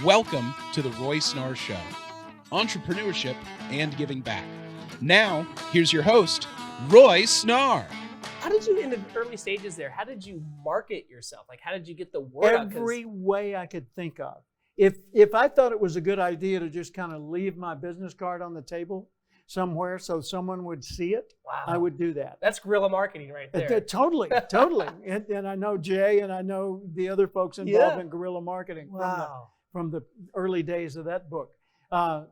Welcome to the Roy Snarr Show, entrepreneurship and giving back. Now, here's your host, Roy Snarr. How did you, in the early stages there, how did you market yourself? Like, how did you get the word out? Every way I could think of. If I thought it was a good idea to just kind of leave my business card on the table somewhere so someone would see it, Wow. I would do that. That's guerrilla marketing right there. Totally. And I know Jay and I know the other folks involved in guerrilla marketing from the early days of that book. I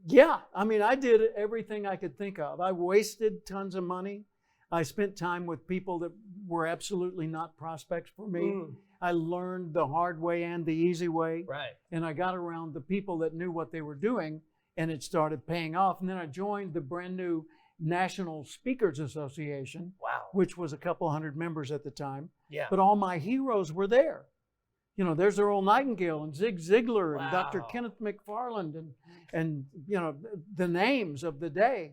did everything I could think of. I wasted tons of money. I spent time with people that were absolutely not prospects for me. I learned the hard way and the easy way. Right. And I got around the people that knew what they were doing, and it started paying off. And then I joined the brand new National Speakers Association, which was a couple hundred members at the time. Yeah. But all my heroes were there. You know, there's Earl Nightingale and Zig Ziglar and Dr. Kenneth McFarland and you know, the names of the day,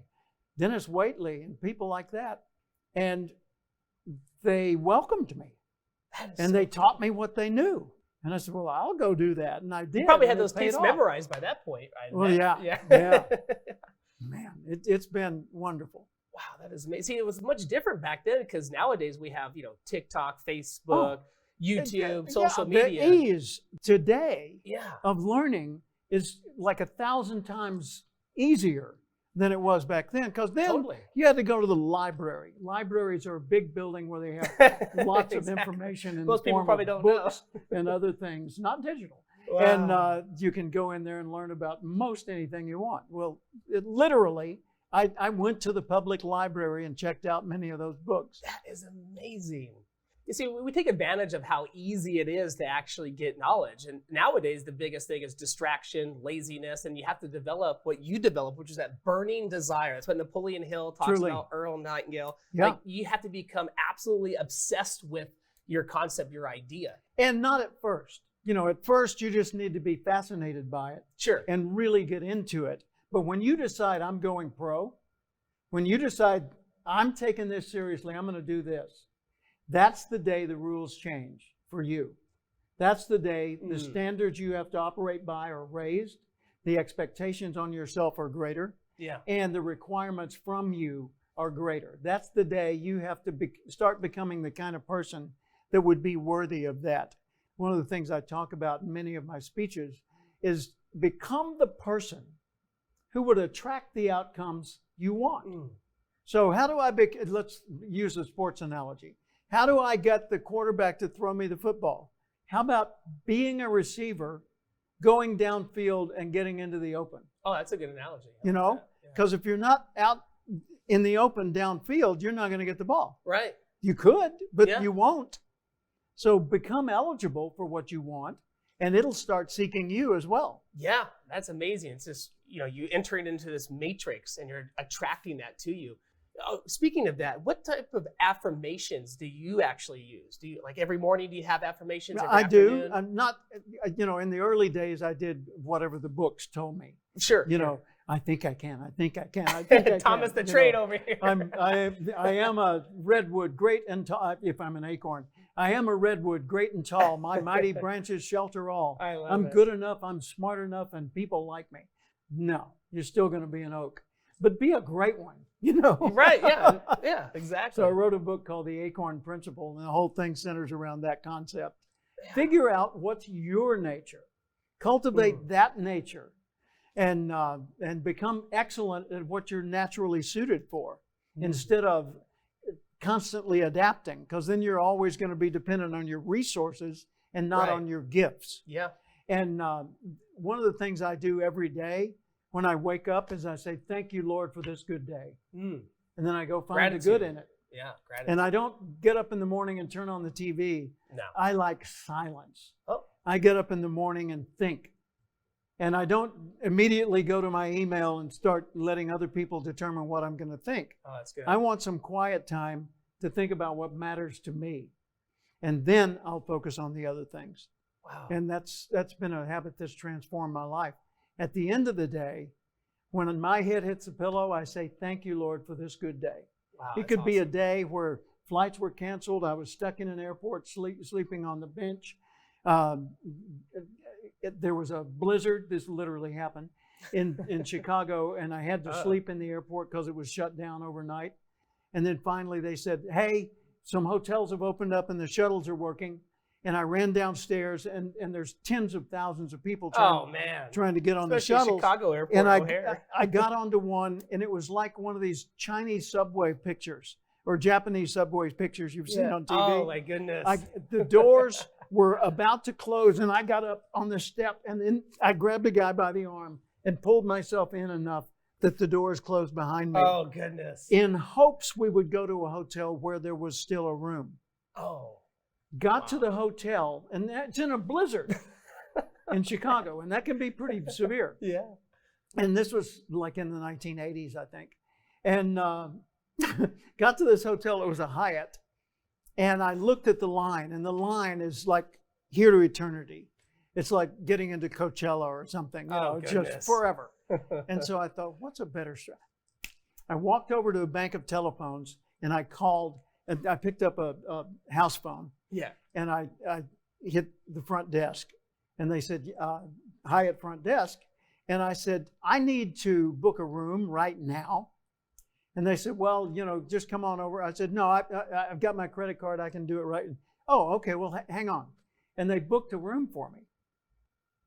Dennis Waitley and people like that. And they welcomed me. And they taught me what they knew. And I said, well, I'll go do that. And I did. You probably had those tapes memorized by that point. Well, yeah. Man, it's been wonderful. Wow, that is amazing. See, it was much different back then because nowadays we have, TikTok, Facebook, YouTube, social media. The ease today of learning is like 1,000 times easier than it was back then, because then you had to go to the library. Libraries are a big building where they have lots of information in Most the form people probably of don't books know. and other things, not digital. Wow. And you can go in there and learn about most anything you want. Well, literally, I went to the public library and checked out many of those books. That is amazing. You see, we take advantage of how easy it is to actually get knowledge. And nowadays, the biggest thing is distraction, laziness, and you have to develop what you develop, which is that burning desire. That's what Napoleon Hill talks about, Earl Nightingale. Yeah. Like, you have to become absolutely obsessed with your concept, your idea. And not at first. At first, you just need to be fascinated by it. Sure. And really get into it. But when you decide I'm going pro, when you decide I'm taking this seriously, I'm going to do this, that's the day the rules change for you. That's the day the standards you have to operate by are raised, the expectations on yourself are greater, and the requirements from you are greater. That's the day you have to start becoming the kind of person that would be worthy of that. One of the things I talk about in many of my speeches is become the person who would attract the outcomes you want. So how do I let's use a sports analogy. How do I get the quarterback to throw me the football? How about being a receiver, going downfield and getting into the open? Oh, that's a good analogy. Because if you're not out in the open downfield, you're not going to get the ball. Right. You could, but you won't. So become eligible for what you want, and it'll start seeking you as well. Yeah, that's amazing. It's just, you entering into this matrix and you're attracting that to you. Oh, speaking of that, what type of affirmations do you actually use? Do you, like, every morning, do you have affirmations? I do. I'm not, in the early days, I did whatever the books told me. Sure. I think I can. I think I can. I think I can. Thomas the Train over here. I am a redwood, great and tall. If I'm an acorn, I am a redwood, great and tall. My mighty branches shelter all. I'm good enough. I'm smart enough, and people like me. No, you're still going to be an oak, but be a great one. Right? Yeah, exactly. So I wrote a book called The Acorn Principle, and the whole thing centers around that concept. Figure out what's your nature, cultivate that nature, and become excellent at what you're naturally suited for, instead of constantly adapting, because then you're always going to be dependent on your resources and not on your gifts. Yeah. And one of the things I do every day when I wake up is I say, thank you, Lord, for this good day. And then I go find the good in it. Yeah, gratitude. And I don't get up in the morning and turn on the TV. No. I like silence. Oh. I get up in the morning and think. And I don't immediately go to my email and start letting other people determine what I'm going to think. Oh, that's good. I want some quiet time to think about what matters to me. And then I'll focus on the other things. Wow. And that's been a habit that's transformed my life. At the end of the day, when my head hits the pillow, I say, thank you, Lord, for this good day. Wow, it could be a day where flights were canceled. I was stuck in an airport sleeping on the bench. there was a blizzard. This literally happened in Chicago, and I had to sleep in the airport because it was shut down overnight. And then finally they said, hey, some hotels have opened up and the shuttles are working. And I ran downstairs, and there's tens of thousands of people trying to get on the shuttles. Chicago Airport, and I got onto one, and it was like one of these Chinese subway pictures or Japanese subway pictures you've seen on TV. Oh my goodness! The doors were about to close, and I got up on the step, and then I grabbed a guy by the arm and pulled myself in enough that the doors closed behind me. Oh goodness! In hopes we would go to a hotel where there was still a room. Oh. Got to the hotel, and that's in a blizzard in Chicago, and that can be pretty severe. Yeah. And this was like in the 1980s, I think. And got to this hotel, it was a Hyatt, and I looked at the line, and the line is like here to eternity. It's like getting into Coachella or something, just forever. And so I thought, what's a better strategy? I walked over to a bank of telephones, and I called, and I picked up a house phone. Yeah. And I hit the front desk, and they said, Hyatt front desk. And I said, I need to book a room right now. And they said, well, just come on over. I said, no, I've got my credit card. I can do it right. Oh, okay, well, hang on. And they booked a room for me.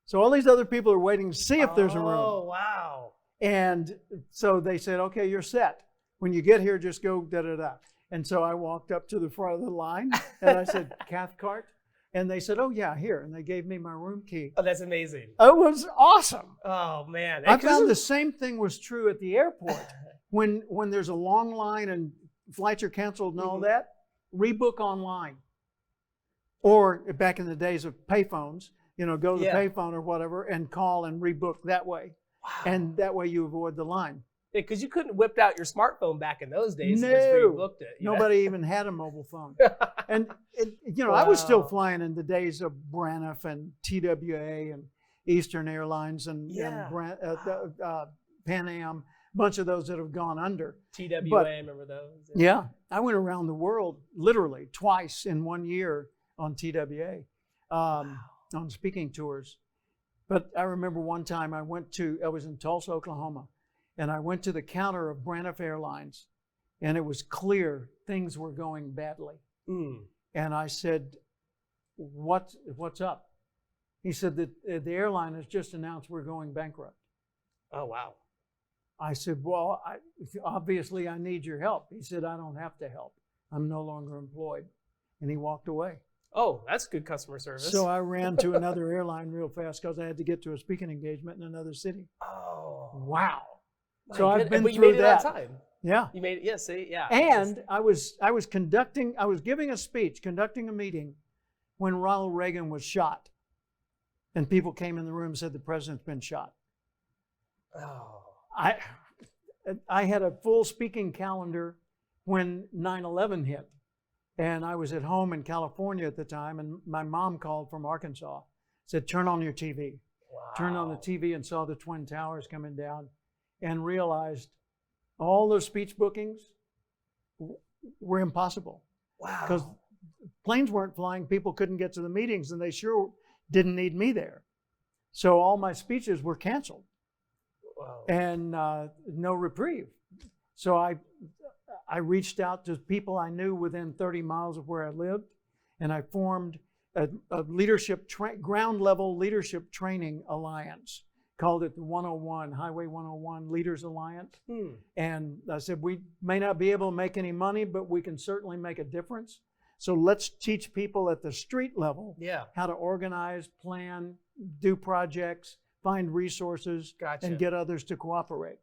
So all these other people are waiting to see if there's a room. Oh, wow. And so they said, okay, you're set. When you get here, just go da-da-da. And so I walked up to the front of the line, and I said, Cathcart? And they said, oh, yeah, here. And they gave me my room key. Oh, that's amazing. It was awesome. Oh, man. I found the same thing was true at the airport. When there's a long line and flights are canceled and all that, rebook online. Or back in the days of payphones, go to the payphone or whatever and call and rebook that way. Wow. And that way you avoid the line. Because you couldn't whip out your smartphone back in those days. No, and just rebooked it. Nobody even had a mobile phone. And I was still flying in the days of Braniff and TWA and Eastern Airlines and Pan Am, a bunch of those that have gone under. TWA, I remember those. Yeah, I went around the world literally twice in 1 year on TWA, on speaking tours. But I remember one time I was in Tulsa, Oklahoma. And I went to the counter of Braniff Airlines, and it was clear things were going badly. Mm. And I said, what's up? He said that the airline has just announced we're going bankrupt. Oh, wow. I said, well, obviously I need your help. He said, I don't have to help. I'm no longer employed. And he walked away. Oh, that's good customer service. So I ran to another airline real fast because I had to get to a speaking engagement in another city. Oh. Wow. So I've been but through you made it that. on time. Yeah. You made it. Yeah. See. Yeah. And I was giving a speech, conducting a meeting, when Ronald Reagan was shot, and people came in the room and said the president's been shot. Oh. I had a full speaking calendar when 9/11 hit, and I was at home in California at the time, and my mom called from Arkansas, said, "Turn on your TV." Wow. Turned on the TV and saw the Twin Towers coming down, and realized all those speech bookings were impossible. Wow. Because planes weren't flying, people couldn't get to the meetings, and they sure didn't need me there. So all my speeches were canceled. Wow. And no reprieve. So I reached out to people I knew within 30 miles of where I lived, and I formed a leadership ground level leadership training alliance. Called it the 101, Highway 101 Leaders Alliance. And I said, we may not be able to make any money, but we can certainly make a difference. So let's teach people at the street level how to organize, plan, do projects, find resources, and get others to cooperate.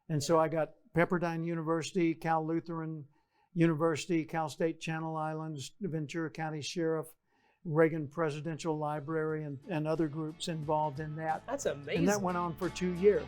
And so I got Pepperdine University, Cal Lutheran University, Cal State Channel Islands, Ventura County Sheriff, Reagan Presidential Library, and other groups involved in that. That's amazing. And that went on for 2 years.